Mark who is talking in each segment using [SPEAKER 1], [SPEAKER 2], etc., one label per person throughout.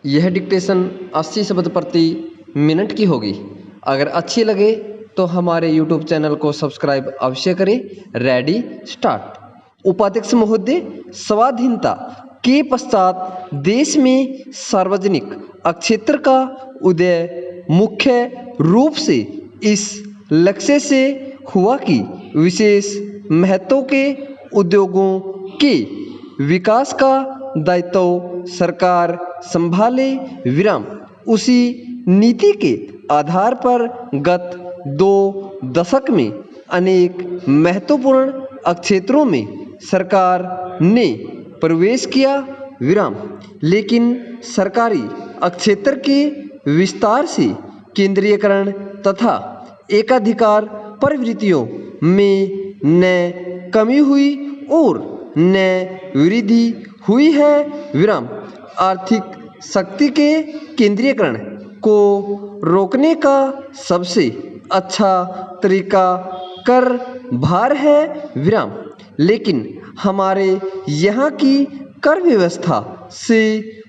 [SPEAKER 1] यह डिक्टेशन 80 शब्द प्रति मिनट की होगी। अगर अच्छी लगे तो हमारे YouTube चैनल को सब्सक्राइब अवश्य करें। Ready start. उपाध्यक्ष महोदय, स्वाधीनता के पश्चात देश में सार्वजनिक क्षेत्र का उदय मुख्य रूप से इस लक्ष्य से हुआ कि विशेष महत्व के उद्योगों के विकास का दायित्व सरकार संभाले। विराम। उसी नीति के आधार पर गत 2 दशक में अनेक महत्वपूर्ण क्षेत्रों में सरकार ने प्रवेश किया। विराम। लेकिन सरकारी क्षेत्र के विस्तार से केंद्रीयकरण तथा एकाधिकार प्रवृत्तियों में न कमी हुई और न वृद्धि हुई है। विराम। आर्थिक शक्ति के केंद्रीयकरण को रोकने का सबसे अच्छा तरीका कर भार है। विराम। लेकिन हमारे यहाँ की कर व्यवस्था से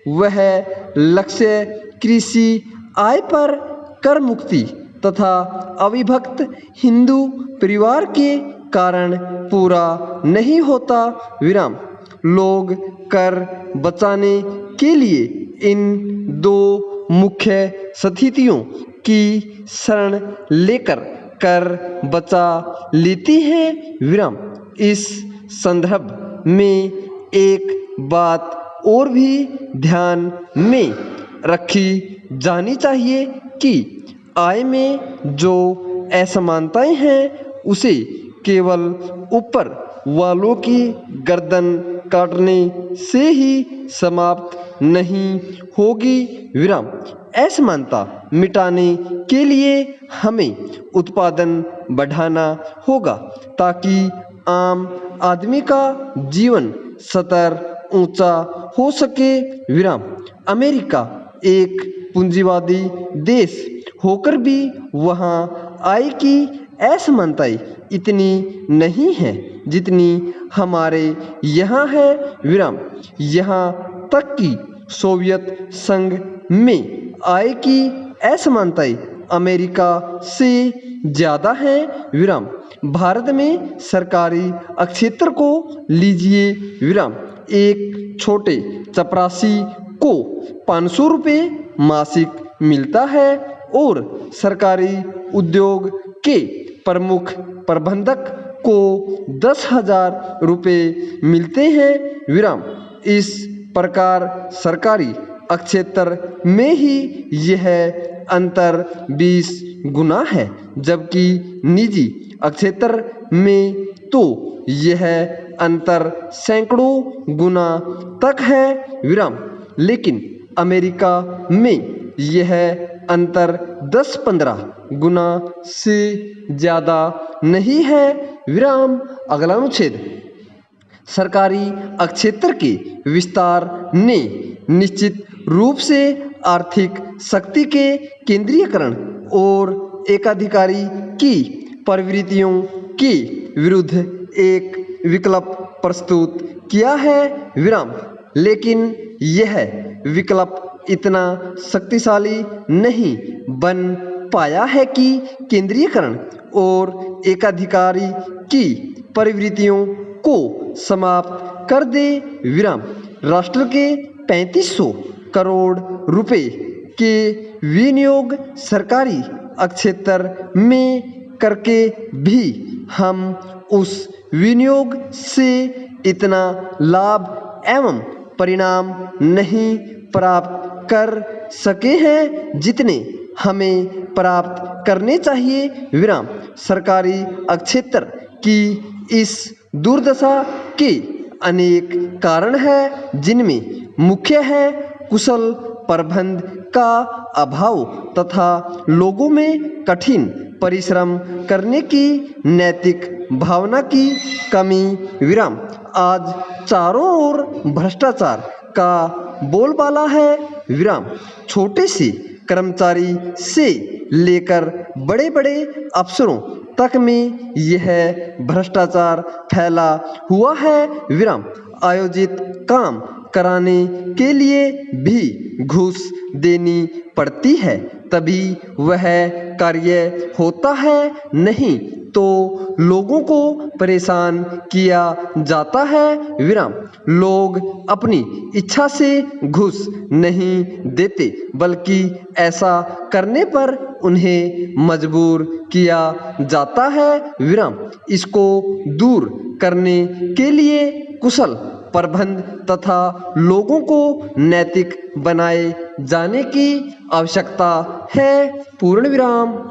[SPEAKER 1] वह लक्ष्य कृषि आय पर कर मुक्ति तथा अविभक्त हिंदू परिवार के कारण पूरा नहीं होता। विराम। लोग कर बचाने के लिए इन 2 मुख्य स्थितियों की शरण लेकर कर बचा लेती हैं। विराम। इस संदर्भ में एक बात और भी ध्यान में रखी जानी चाहिए कि आय में जो असमानताएं हैं उसे केवल ऊपर वालों की गर्दन काटने से ही समाप्त नहीं होगी। विराम। असमानता मिटाने के लिए हमें उत्पादन बढ़ाना होगा ताकि आम आदमी का जीवन स्तर ऊंचा हो सके। विराम। अमेरिका एक पूंजीवादी देश होकर भी वहाँ आय की असमानताएं इतनी नहीं है जितनी हमारे यहाँ है। विराम। यहाँ तक कि सोवियत संघ में आय की असमानताएं अमेरिका से ज़्यादा है। विराम। भारत में सरकारी क्षेत्र को लीजिए। विराम। एक छोटे चपरासी को 500 रुपये मासिक मिलता है और सरकारी उद्योग के प्रमुख प्रबंधक को 10,000 रुपये मिलते हैं। विराम। इस प्रकार सरकारी क्षेत्र में ही यह अंतर 20 गुना है, जबकि निजी क्षेत्र में तो यह अंतर सैकड़ों गुना तक है। विराम। लेकिन अमेरिका में यह अंतर 10-15 गुना से ज़्यादा नहीं है। विराम। अगला अनुच्छेद। सरकारी क्षेत्र के विस्तार ने निश्चित रूप से आर्थिक शक्ति के केंद्रीयकरण और एकाधिकारी की प्रवृत्तियों के विरुद्ध एक विकल्प प्रस्तुत किया है। विराम। लेकिन यह विकल्प इतना शक्तिशाली नहीं बन पाया है कि केंद्रीयकरण और एकाधिकारी की प्रवृत्तियों को समाप्त कर दे। विराम। राष्ट्र के 3500 करोड़ रुपए के विनियोग सरकारी क्षेत्र में करके भी हम उस विनियोग से इतना लाभ एवं परिणाम नहीं प्राप्त कर सके हैं जितने हमें प्राप्त करने चाहिए। विराम। सरकारी क्षेत्र की इस दुर्दशा के अनेक कारण हैं, जिनमें मुख्य है कुशल प्रबंध का अभाव तथा लोगों में कठिन परिश्रम करने की नैतिक भावना की कमी। विराम। आज चारों ओर भ्रष्टाचार का बोलबाला है। विराम। छोटे से कर्मचारी से लेकर बड़े बड़े अफसरों तक में यह भ्रष्टाचार फैला हुआ है। विराम। आयोजित काम कराने के लिए भी घूस देनी पड़ती है, तभी वह कार्य होता है, नहीं तो लोगों को परेशान किया जाता है। विराम। लोग अपनी इच्छा से घूस नहीं देते, बल्कि ऐसा करने पर उन्हें मजबूर किया जाता है। विराम। इसको दूर करने के लिए कुशल प्रबंध तथा लोगों को नैतिक बनाए जाने की आवश्यकता है। पूर्ण विराम।